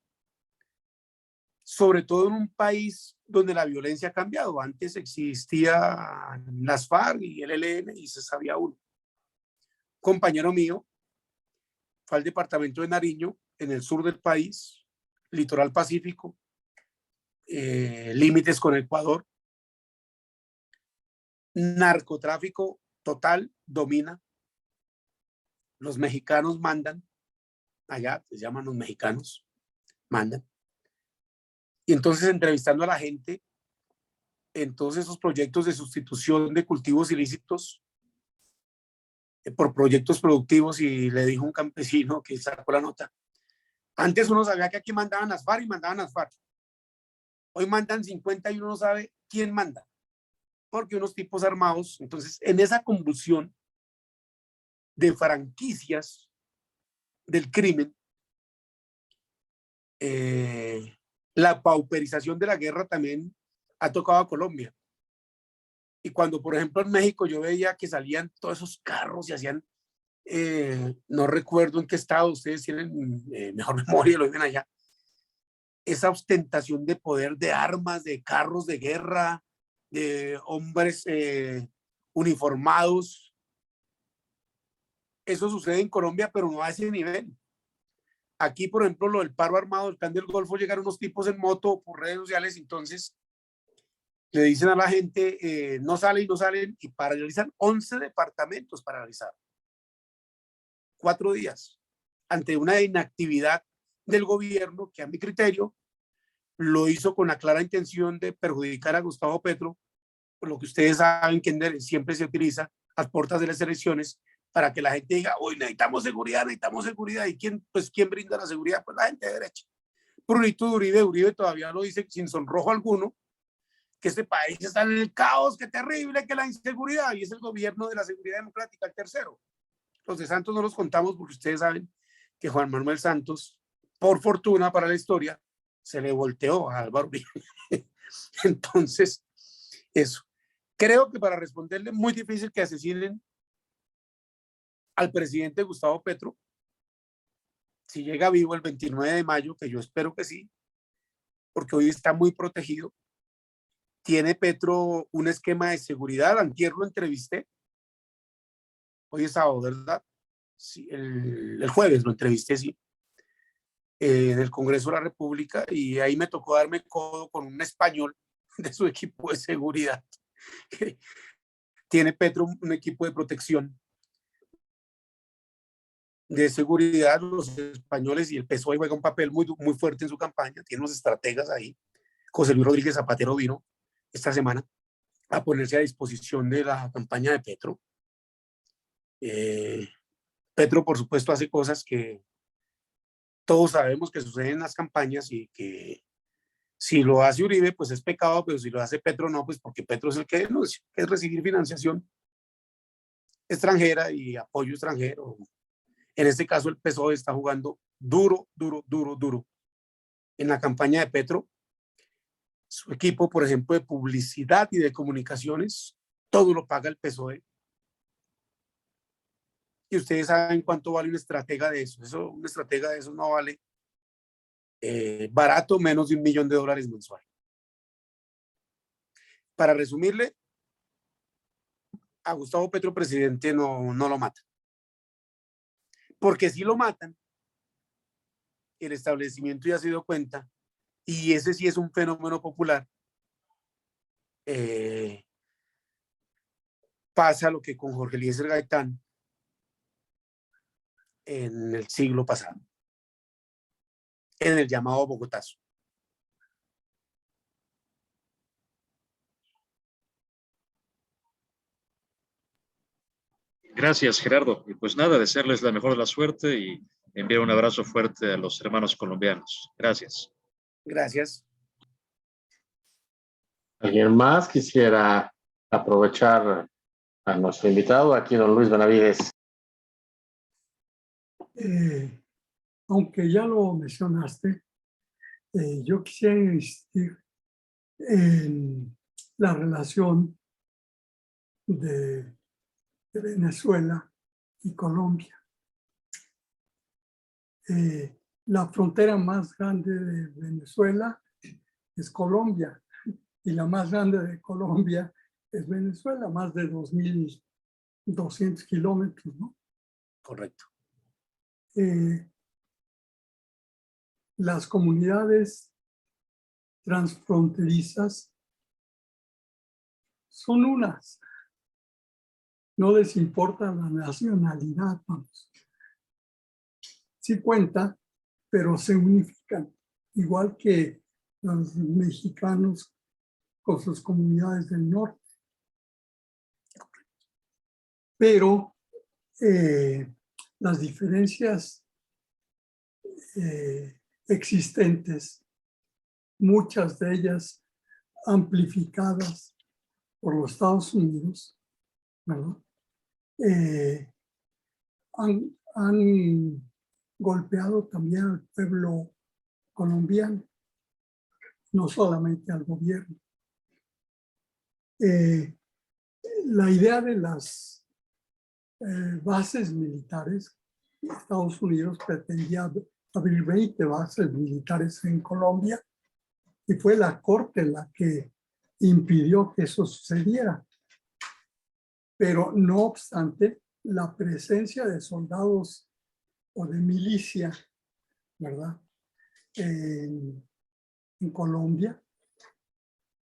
sobre todo en un país donde la violencia ha cambiado. Antes existía las FARC y el ELN y se sabía uno. Un compañero mío fue al departamento de Nariño, en el sur del país, litoral pacífico, límites con Ecuador. Narcotráfico total, domina. Los mexicanos mandan, allá se llaman los mexicanos, mandan. Y entonces entrevistando a la gente en todos esos proyectos de sustitución de cultivos ilícitos por proyectos productivos, y le dijo un campesino que sacó la nota, antes uno sabía que aquí mandaban las FARC y mandaban las FARC. Hoy mandan 50 y uno no sabe quién manda, porque unos tipos armados. Entonces, en esa convulsión de franquicias del crimen, la pauperización de la guerra también ha tocado a Colombia. Y cuando, por ejemplo, en México yo veía que salían todos esos carros y hacían, no recuerdo en qué estado, ustedes tienen mejor memoria, lo ven allá, esa ostentación de poder, de armas, de carros de guerra, de hombres uniformados. Eso sucede en Colombia, pero no a ese nivel. Aquí, por ejemplo, lo del paro armado, el plan del Golfo, llegaron unos tipos en moto por redes sociales, entonces Le dicen a la gente, no salen, no salen, y paralizan 11 departamentos, paralizar 4 días, ante una inactividad del gobierno que a mi criterio lo hizo con la clara intención de perjudicar a Gustavo Petro, por lo que ustedes saben que siempre se utiliza a puertas de las elecciones para que la gente diga, uy, necesitamos seguridad. ¿Y quién brinda la seguridad? Pues la gente de derecha. Prurito Uribe todavía lo dice sin sonrojo alguno, que este país está en el caos, que terrible, que la inseguridad, y es el gobierno de la seguridad democrática, el tercero. Los de Santos no los contamos porque ustedes saben que Juan Manuel Santos, por fortuna para la historia, se le volteó a Álvaro Uribe. Entonces, eso. Creo que para responderle, muy difícil que asesinen al presidente Gustavo Petro, si llega vivo el 29 de mayo, que yo espero que sí, porque hoy está muy protegido. Tiene Petro un esquema de seguridad, antier lo entrevisté, hoy es sábado, ¿verdad? Sí, el jueves lo entrevisté, sí, en el Congreso de la República, y ahí me tocó darme codo con un español de su equipo de seguridad. Tiene Petro un equipo de protección, de seguridad. Los españoles y el PSOE juega un papel muy, muy fuerte en su campaña, tiene unos estrategas ahí. José Luis Rodríguez Zapatero vino esta semana a ponerse a disposición de la campaña de Petro. Petro, por supuesto, hace cosas que todos sabemos que suceden en las campañas, y que si lo hace Uribe, pues es pecado, pero si lo hace Petro, no, pues porque Petro es el que es recibir financiación extranjera y apoyo extranjero. En este caso, el PSOE está jugando duro en la campaña de Petro. Su equipo, por ejemplo, de publicidad y de comunicaciones, todo lo paga el PSOE. Y ustedes saben cuánto vale una estratega de eso. Una estratega de eso no vale barato, menos de $1 millón mensual. Para resumirle, a Gustavo Petro, presidente, no lo matan. Porque si lo matan, el establecimiento ya se dio cuenta, y ese sí es un fenómeno popular. Pasa lo que con Jorge Eliezer Gaitán en el siglo pasado, en el llamado Bogotazo. Gracias, Gerardo. Y pues nada, desearles la mejor de la suerte y enviar un abrazo fuerte a los hermanos colombianos. Gracias. Gracias. ¿Alguien más quisiera aprovechar a nuestro invitado, aquí don Luis Benavides? Aunque ya lo mencionaste, yo quisiera insistir en la relación de Venezuela y Colombia. La frontera más grande de Venezuela es Colombia, y la más grande de Colombia es Venezuela, más de 2.200 kilómetros, ¿no? Correcto. Las comunidades transfronterizas son unas. No les importa la nacionalidad, vamos. Sí cuenta, pero se unifican, igual que los mexicanos con sus comunidades del norte. Pero las diferencias existentes, muchas de ellas amplificadas por los Estados Unidos, ¿verdad? Han golpeado también al pueblo colombiano, no solamente al gobierno. La idea de las bases militares, Estados Unidos pretendía abrir 20 bases militares en Colombia, y fue la Corte la que impidió que eso sucediera. Pero no obstante, la presencia de soldados o de milicia, ¿verdad?, en Colombia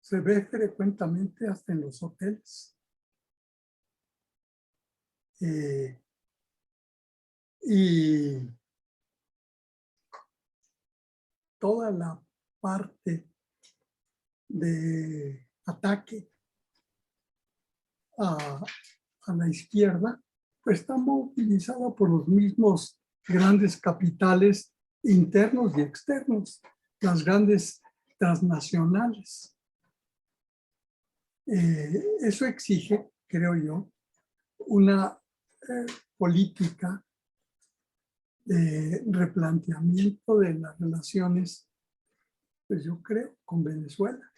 se ve frecuentemente hasta en los hoteles. Y toda la parte de ataque a la izquierda, pues está movilizada por los mismos grandes capitales internos y externos, las grandes transnacionales. Eso exige, creo yo, una política de replanteamiento de las relaciones, pues yo creo, con Venezuela.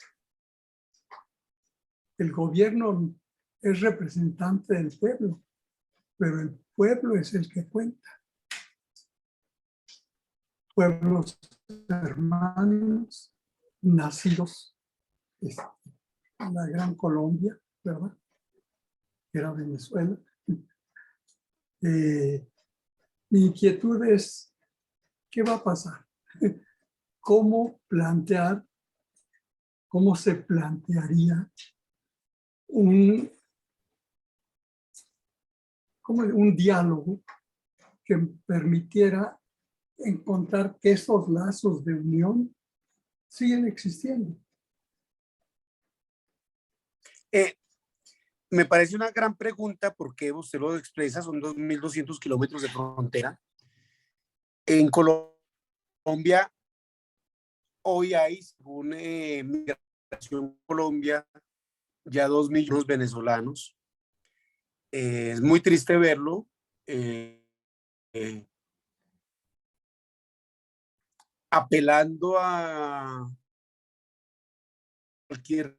El gobierno es representante del pueblo, pero el pueblo es el que cuenta. Pueblos hermanos, nacidos en la Gran Colombia, ¿verdad? Era Venezuela. Mi inquietud es, ¿qué va a pasar? ¿Cómo se plantearía un diálogo que permitiera encontrar que esos lazos de unión siguen existiendo? Me parece una gran pregunta porque usted lo expresa, son 2.200 kilómetros de frontera. En Colombia, hoy hay, según Migración Colombia, ya 2 millones de venezolanos. Es muy triste verlo. Apelando a cualquier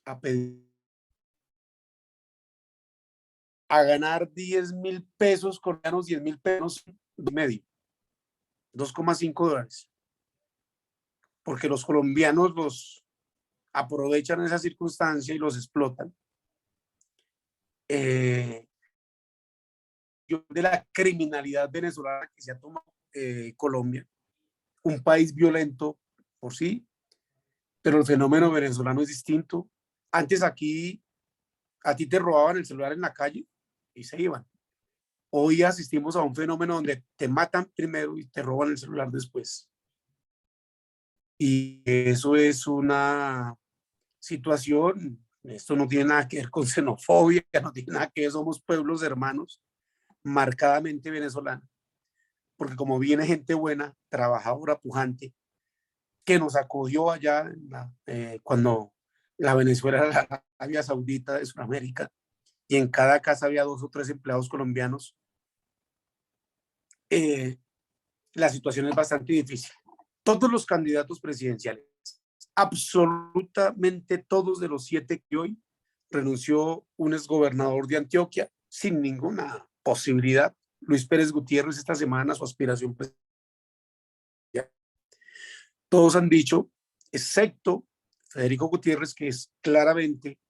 a ganar 10.000 pesos colombianos, 10.000 pesos y medio, $2,5, porque los colombianos los aprovechan esa circunstancia y los explotan. De la criminalidad venezolana que se ha tomado Colombia, un país violento por sí, pero el fenómeno venezolano es distinto. Antes aquí a ti te robaban el celular en la calle y se iban. Hoy asistimos a un fenómeno donde te matan primero y te roban el celular después. Y eso es una situación, esto no tiene nada que ver con xenofobia, no tiene nada que ver, somos pueblos hermanos, marcadamente venezolanos, porque como viene gente buena, trabajadora, pujante, que nos acogió allá cuando la Venezuela era la Arabia Saudita de Sudamérica, y en cada casa había 2 o 3 empleados colombianos, la situación es bastante difícil. Todos los candidatos presidenciales, absolutamente todos de los 7 que hoy, renunció un exgobernador de Antioquia sin ninguna posibilidad. Luis Pérez Gutiérrez esta semana, su aspiración presidencial. Todos han dicho, excepto Federico Gutiérrez, que es claramente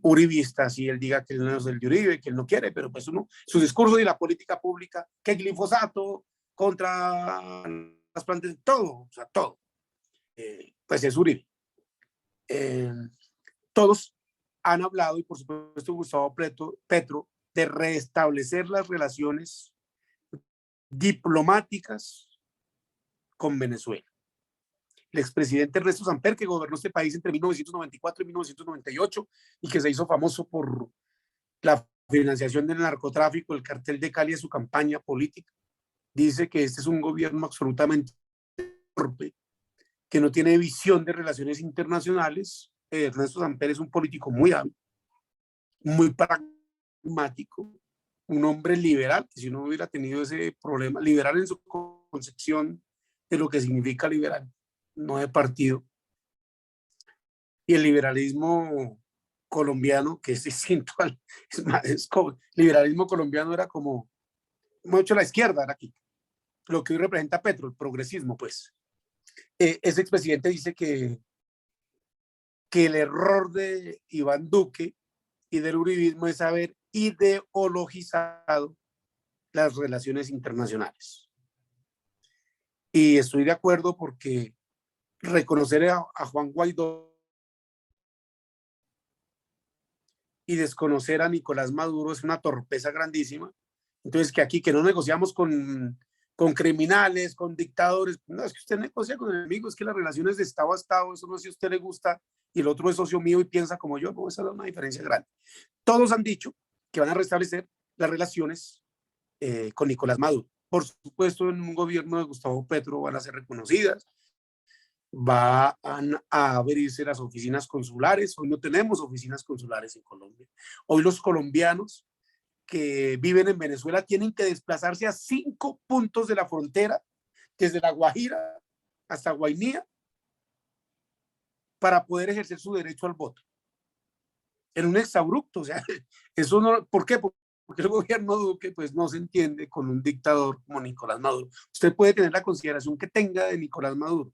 uribista, así él diga que él no es el de Uribe, que él no quiere, pero pues uno, su discurso y la política pública, que el glifosato contra las plantas, todo, o sea, todo, pues es Uribe. Todos han hablado, y por supuesto Gustavo Petro, de restablecer las relaciones diplomáticas con Venezuela. El expresidente Ernesto Samper, que gobernó este país entre 1994 y 1998 y que se hizo famoso por la financiación del narcotráfico, el cartel de Cali, de su campaña política, dice que este es un gobierno absolutamente torpe, que no tiene visión de relaciones internacionales. Ernesto Samper es un político muy hábil, muy pragmático, un hombre liberal, que si no hubiera tenido ese problema, liberal en su concepción de lo que significa liberal, no de partido. Y el liberalismo colombiano, que es distinto al, liberalismo colombiano era como mucho la izquierda, era aquí, lo que hoy representa Petro, el progresismo, pues. Ese expresidente dice que el error de Iván Duque y del uribismo es haber ideologizado las relaciones internacionales. Y estoy de acuerdo porque reconocer a Juan Guaidó y desconocer a Nicolás Maduro es una torpeza grandísima. Entonces, que aquí, que no negociamos con criminales, con dictadores, no, es que usted negocia con enemigos, es que las relaciones de Estado a Estado, eso no es si a usted le gusta y el otro es socio mío y piensa como yo, no, esa es una diferencia grande. Todos han dicho que van a restablecer las relaciones con Nicolás Maduro. Por supuesto, en un gobierno de Gustavo Petro van a ser reconocidas, van a abrirse las oficinas consulares. Hoy no tenemos oficinas consulares en Colombia. Hoy los colombianos que viven en Venezuela tienen que desplazarse a 5 puntos de la frontera, desde La Guajira hasta Guainía, para poder ejercer su derecho al voto. En un exabrupto, o sea, eso no, ¿por qué? Porque el gobierno Duque pues no se entiende con un dictador como Nicolás Maduro. Usted puede tener la consideración que tenga de Nicolás Maduro,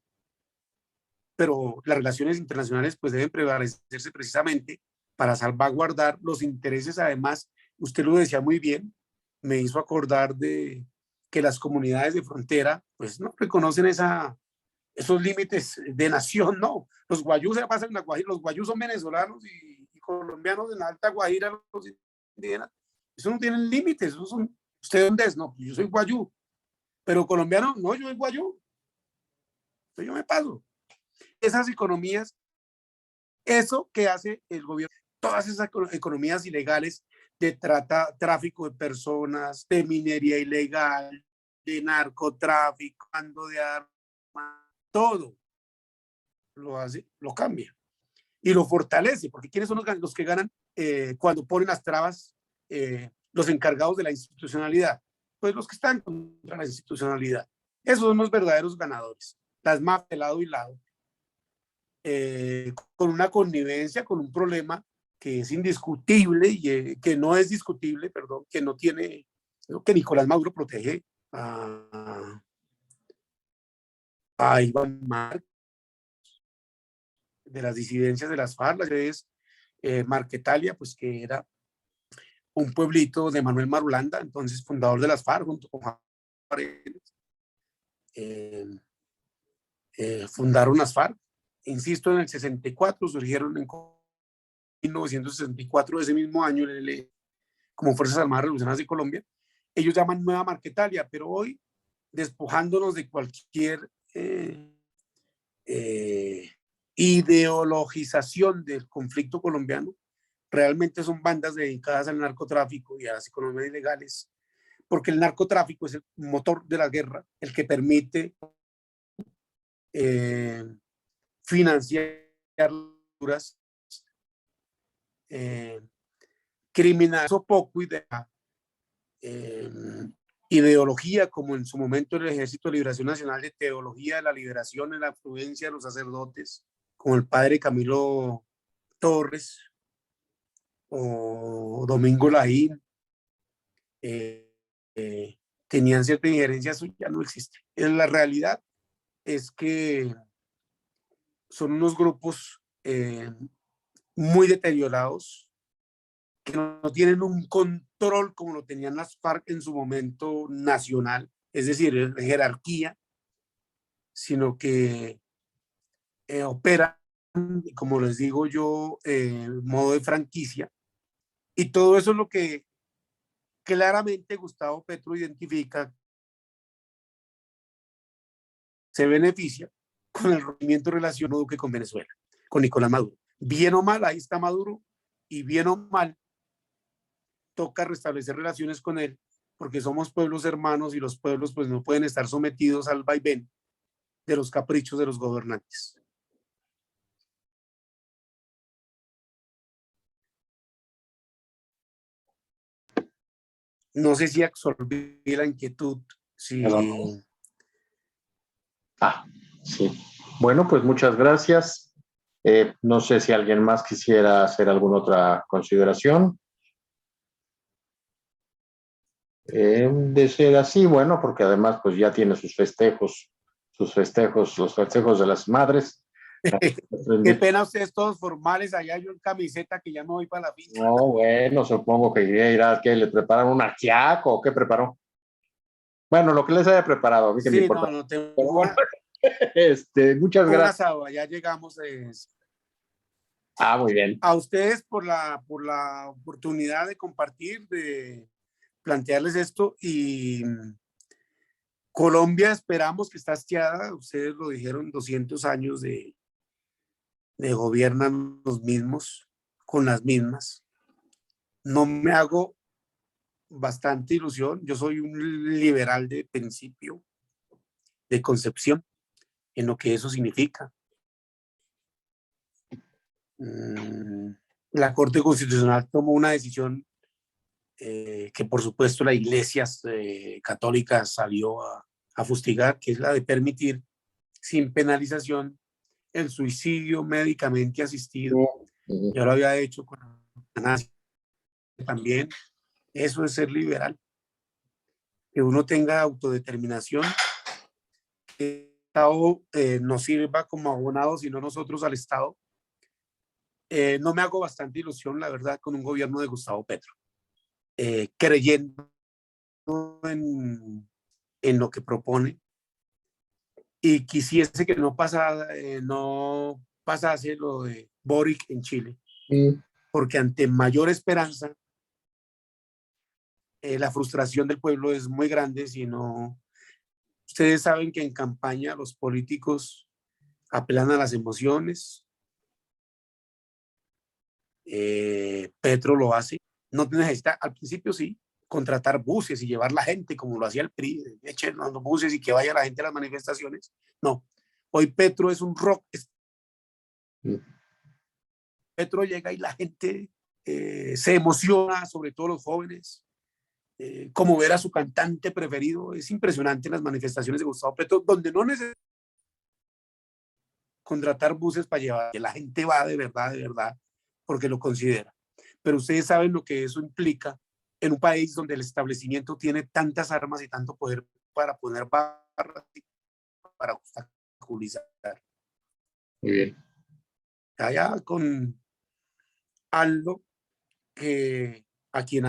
pero las relaciones internacionales pues deben prevalecerse precisamente para salvaguardar los intereses. Además, usted lo decía muy bien, me hizo acordar de que las comunidades de frontera pues no reconocen esos límites de nación, no. Los guayús se pasan en la Guajira, los guayús son venezolanos y colombianos en la Alta Guajira, los indígenas, eso no tienen límites, eso son, ¿usted dónde es? No, yo soy guayú, pero colombiano, no, yo soy guayú, entonces yo me paso. Esas economías, eso que hace el gobierno, todas esas economías ilegales de tráfico de personas, de minería ilegal, de narcotráfico, de armas, todo lo hace, lo cambia y lo fortalece, porque ¿quiénes son los que ganan cuando ponen las trabas los encargados de la institucionalidad? Pues los que están contra la institucionalidad. Esos son los verdaderos ganadores, las mafias de lado y lado, con una connivencia, con un problema que es indiscutible y que no es discutible, perdón, que no tiene, que Nicolás Maduro protege a Iván Márquez de las disidencias de las FARC, es Marquetalia, pues que era un pueblito de Manuel Marulanda, entonces fundador de las FARC, junto con Juan Paredes, fundaron las FARC. Insisto, en el 64 surgieron en 1964, ese mismo año, como Fuerzas Armadas Revolucionarias de Colombia. Ellos llaman Nueva Marquetalia, pero hoy, despojándonos de cualquier ideologización del conflicto colombiano, realmente son bandas dedicadas al narcotráfico y a las economías ilegales, porque el narcotráfico es el motor de la guerra, el que permite financiar las criminales o poco ideología, como en su momento el Ejército de Liberación Nacional, de teología de la liberación en la afluencia de los sacerdotes, como el padre Camilo Torres o Domingo Laín, tenían cierta injerencia, eso ya no existe. La realidad es que son unos grupos muy deteriorados, que no tienen un control como lo tenían las FARC en su momento nacional, es decir, en jerarquía, sino que operan, como les digo yo, modo de franquicia. Y todo eso es lo que claramente Gustavo Petro identifica, se beneficia con el rompimiento de relación Duque con Venezuela, con Nicolás Maduro. Bien o mal, ahí está Maduro, y bien o mal, toca restablecer relaciones con él, porque somos pueblos hermanos y los pueblos pues no pueden estar sometidos al vaivén de los caprichos de los gobernantes. No sé si absorbí la inquietud. Sí. Sí. Bueno, pues muchas gracias. No sé si alguien más quisiera hacer alguna otra consideración. De ser así, bueno, porque además pues ya tiene sus festejos, los festejos de las madres. Qué pena ustedes todos formales, allá yo en camiseta que ya me voy para la finca. No, bueno, supongo que irá, que le prepararon un ajiaco o qué preparó. Bueno, lo que les haya preparado, a mí que me importa. No tengo Muchas Un gracias. asado, ya llegamos. Muy bien. A ustedes por la oportunidad de compartir, de plantearles esto. Y Colombia esperamos que está hastiada, ustedes lo dijeron, 200 años de gobiernan los mismos, con las mismas. No me hago bastante ilusión, yo soy un liberal de principio, de concepción, en lo que eso significa. La Corte Constitucional tomó una decisión que por supuesto la Iglesia católica salió a fustigar, que es la de permitir sin penalización el suicidio médicamente asistido. Yo lo había hecho con la eutanasia también. Eso es ser liberal. Que uno tenga autodeterminación, que el Estado nos sirva como abonados, sino nosotros al Estado. No me hago bastante ilusión, la verdad, con un gobierno de Gustavo Petro. Creyendo en lo que propone, y quisiese que no pasase lo de Boric en Chile, porque ante mayor esperanza, la frustración del pueblo es muy grande. Ustedes saben que en campaña los políticos apelan a las emociones. Petro lo hace. No necesita, al principio sí, contratar buses y llevar la gente como lo hacía el PRI, echen los buses y que vaya la gente a las manifestaciones. No, hoy Petro es un rock. Petro llega y la gente se emociona, sobre todo los jóvenes, como ver a su cantante preferido. Es impresionante las manifestaciones de Gustavo Petro, donde no necesita contratar buses para llevar, que la gente va de verdad, porque lo considera. Pero ustedes saben lo que eso implica en un país donde el establecimiento tiene tantas armas y tanto poder para poner barras, para obstaculizar. Muy bien. Allá con Aldo, que a quien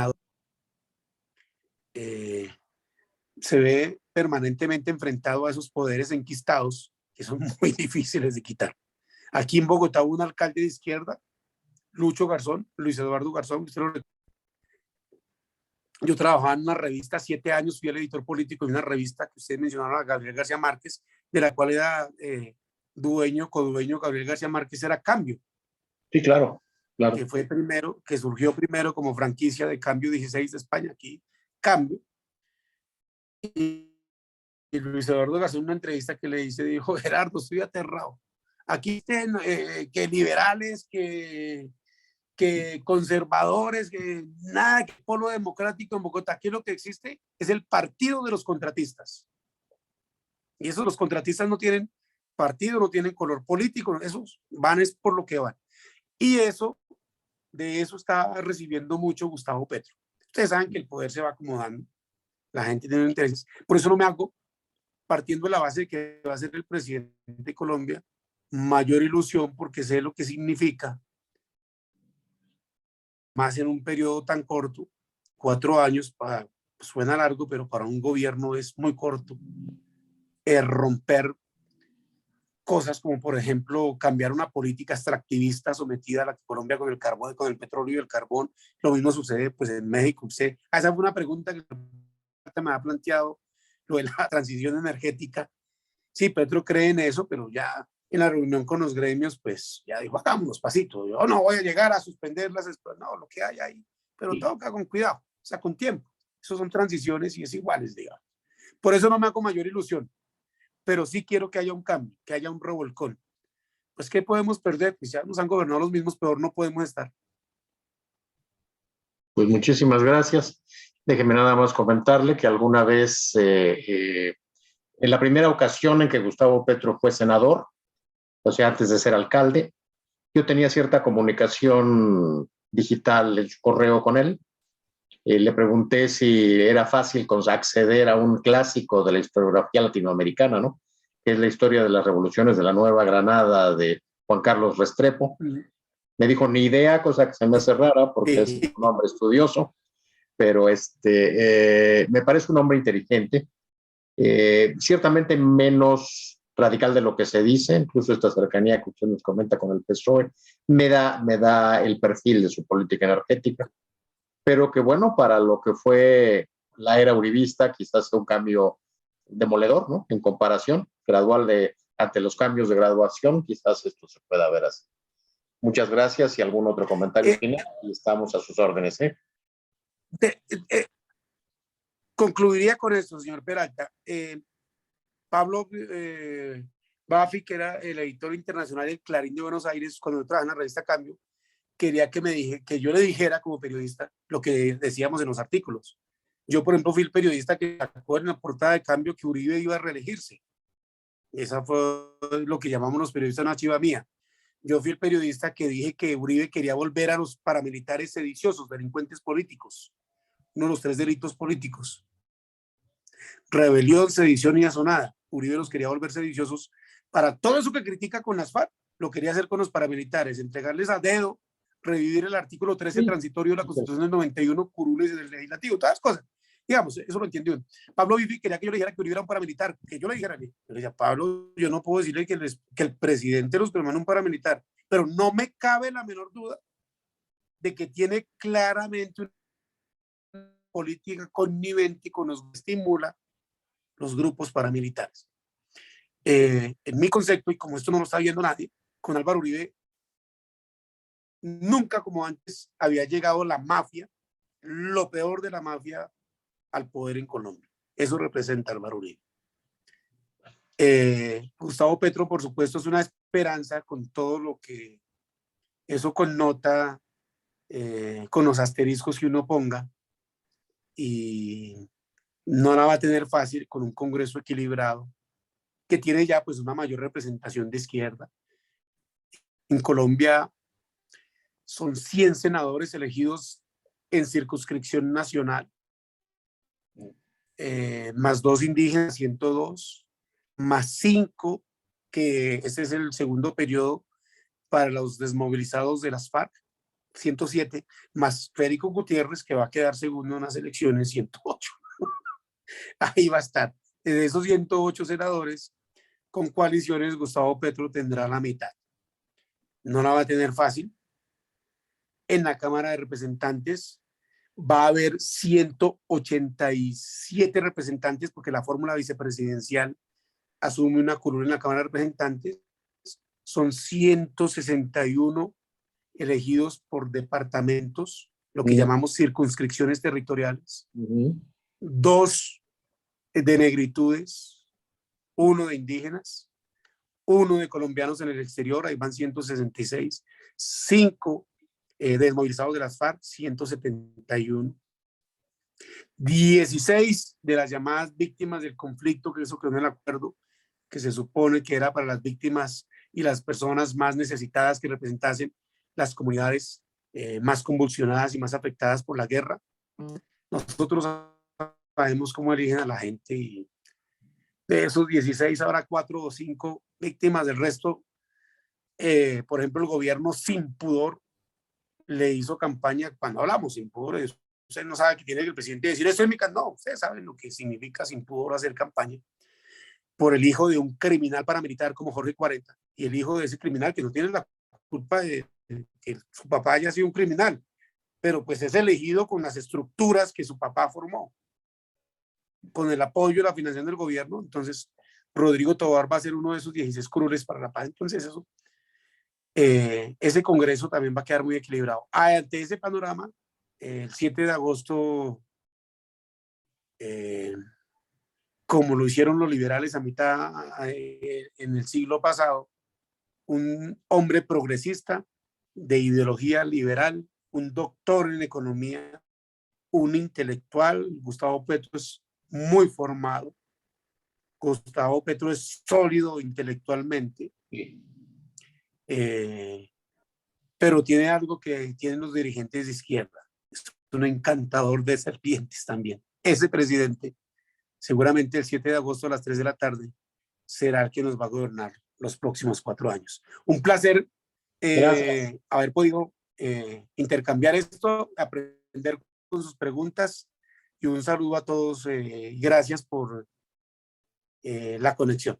se ve permanentemente enfrentado a esos poderes enquistados que son muy difíciles de quitar. Aquí en Bogotá hubo un alcalde de izquierda, Luis Eduardo Garzón. Yo trabajaba en una revista 7 años, fui el editor político de una revista que ustedes mencionaron, a Gabriel García Márquez, de la cual era codueño. Gabriel García Márquez era Cambio. Sí, claro. Que surgió primero como franquicia de Cambio 16 de España, aquí Cambio. Y Luis Eduardo Garzón, en una entrevista que le hice, dijo: Gerardo, estoy aterrado. Aquí estén que liberales, que conservadores, que nada, que polo democrático en Bogotá. Aquí lo que existe es el partido de los contratistas. Y esos, los contratistas, no tienen partido, no tienen color político, esos van es por lo que van. Y de eso está recibiendo mucho Gustavo Petro. Ustedes saben que el poder se va acomodando, la gente tiene intereses. Por eso no me hago, partiendo de la base de que va a ser el presidente de Colombia, mayor ilusión, porque sé lo que significa, más en un periodo tan corto. 4 años suena largo, pero para un gobierno es muy corto. Romper cosas como, por ejemplo, cambiar una política extractivista sometida a la Colombia con el carbón, con el petróleo y el carbón. Lo mismo sucede pues en México. Esa fue una pregunta que me ha planteado, lo de la transición energética. Sí, Petro cree en eso, pero ya en la reunión con los gremios, pues ya dijo: hagámonos pasito. Yo no voy a llegar a suspender no, lo que hay ahí, pero toca con cuidado, o sea, con tiempo. Eso son transiciones y es iguales, digamos. Por eso no me hago mayor ilusión, pero sí quiero que haya un cambio, que haya un revolcón. Pues, ¿qué podemos perder? Pues ya nos han gobernado los mismos, peor no podemos estar. Pues muchísimas gracias. Déjeme nada más comentarle que alguna vez, en la primera ocasión en que Gustavo Petro fue senador, o sea, antes de ser alcalde, yo tenía cierta comunicación digital en su correo con él. Le pregunté si era fácil acceder a un clásico de la historiografía latinoamericana, ¿no? Que es la historia de las revoluciones de la Nueva Granada de Juan Carlos Restrepo. Me dijo: ni idea, cosa que se me hace rara porque es un hombre estudioso, pero me parece un hombre inteligente, ciertamente menos radical de lo que se dice, incluso esta cercanía que usted nos comenta con el PSOE, me da el perfil de su política energética, pero que bueno, para lo que fue la era uribista, quizás sea un cambio demoledor, ¿no? En comparación gradual ante los cambios de graduación, quizás esto se pueda ver así. Muchas gracias y algún otro comentario final y estamos a sus órdenes. Concluiría con esto, señor Peralta. Pablo Baffi, que era el editor internacional del Clarín de Buenos Aires, cuando yo trabajaba en la revista Cambio, quería que yo le dijera como periodista lo que decíamos en los artículos. Yo, por ejemplo, fui el periodista que sacó en la portada de Cambio que Uribe iba a reelegirse. Esa fue lo que llamamos los periodistas una chiva mía. Yo fui el periodista que dije que Uribe quería volver a los paramilitares sediciosos, delincuentes políticos, uno de los 3 delitos políticos: rebelión, sedición y asonada. Uribe los quería volver sediciosos. Para todo eso que critica con las FARC, lo quería hacer con los paramilitares, entregarles a dedo, revivir el artículo 13 transitorio de la Constitución del 91, curules del legislativo, todas las cosas. Digamos, eso lo entiende uno. Pablo Baffi quería que yo le dijera que Uribe era un paramilitar, que yo le dijera, yo le decía, Pablo, yo no puedo decirle que el presidente los manda un paramilitar, pero no me cabe la menor duda de que tiene claramente una política connivente con los que estimula los grupos paramilitares. En mi concepto, y como esto no lo está viendo nadie, con Álvaro Uribe nunca como antes había llegado la mafia, lo peor de la mafia, al poder en Colombia. Eso representa Álvaro Uribe. Gustavo Petro, por supuesto, es una esperanza con todo lo que eso connota, con los asteriscos que uno ponga, y no la va a tener fácil con un Congreso equilibrado que tiene ya pues una mayor representación de izquierda. En Colombia son 100 senadores elegidos en circunscripción nacional, más 2 indígenas, 102, más 5, que ese es el segundo periodo para los desmovilizados de las FARC, 107, más Federico Gutiérrez, que va a quedar segundo en las elecciones, 108. Ahí va a estar. De esos 108 senadores, con coaliciones, Gustavo Petro tendrá la mitad. No la va a tener fácil. En la Cámara de Representantes va a haber 187 representantes, porque la fórmula vicepresidencial asume una curul en la Cámara de Representantes. Son 161 elegidos por departamentos, lo que llamamos circunscripciones territoriales. 2 de negritudes, 1 de indígenas, 1 de colombianos en el exterior, ahí van 166, 5 desmovilizados de las FARC, 171, 16 de las llamadas víctimas del conflicto, que eso quedó en el acuerdo, que se supone que era para las víctimas y las personas más necesitadas que representasen las comunidades más convulsionadas y más afectadas por la guerra. Nosotros sabemos cómo eligen a la gente, y de esos 16 habrá 4 o 5 víctimas. Del resto, por ejemplo, el gobierno sin pudor le hizo campaña. Cuando hablamos sin pudor, usted no sabe que tiene que el presidente decir eso es mi no, ustedes saben lo que significa sin pudor hacer campaña por el hijo de un criminal paramilitar como Jorge 40, y el hijo de ese criminal que no tiene la culpa de que su papá haya sido un criminal, pero pues es elegido con las estructuras que su papá formó, con el apoyo y la financiación del gobierno. Entonces Rodrigo Tovar va a ser uno de esos 16 curules para la paz. Entonces eso, ese Congreso también va a quedar muy equilibrado. Ante ese panorama, el 7 de agosto, como lo hicieron los liberales a mitad en el siglo pasado, un hombre progresista de ideología liberal, un doctor en economía, un intelectual. Gustavo Petro es muy formado, Gustavo Petro es sólido intelectualmente, pero tiene algo que tienen los dirigentes de izquierda: es un encantador de serpientes también. Ese presidente, seguramente el 7 de agosto a las 3 de la tarde, será el que nos va a gobernar los próximos 4 años. Un placer haber podido intercambiar esto, aprender con sus preguntas, y un saludo a todos. Gracias por la conexión.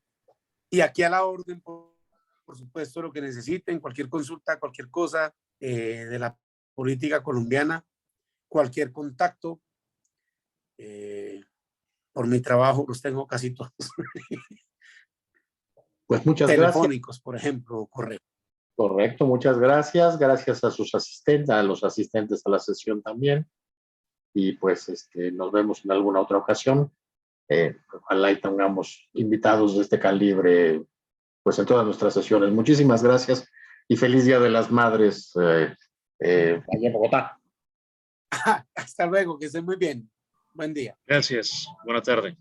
Y aquí a la orden, por supuesto, lo que necesiten, cualquier consulta, cualquier cosa de la política colombiana, cualquier contacto. Por mi trabajo los tengo casi todos. Pues muchas Telefónicos, gracias. por ejemplo, correo. Correcto, muchas gracias. Gracias a sus asistentes, a los asistentes a la sesión también. Y pues nos vemos en alguna otra ocasión. Ojalá y tengamos invitados de este calibre pues en todas nuestras sesiones. Muchísimas gracias y feliz Día de las Madres allá en Bogotá. Hasta luego, que estén muy bien. Buen día. Gracias. Buena tarde.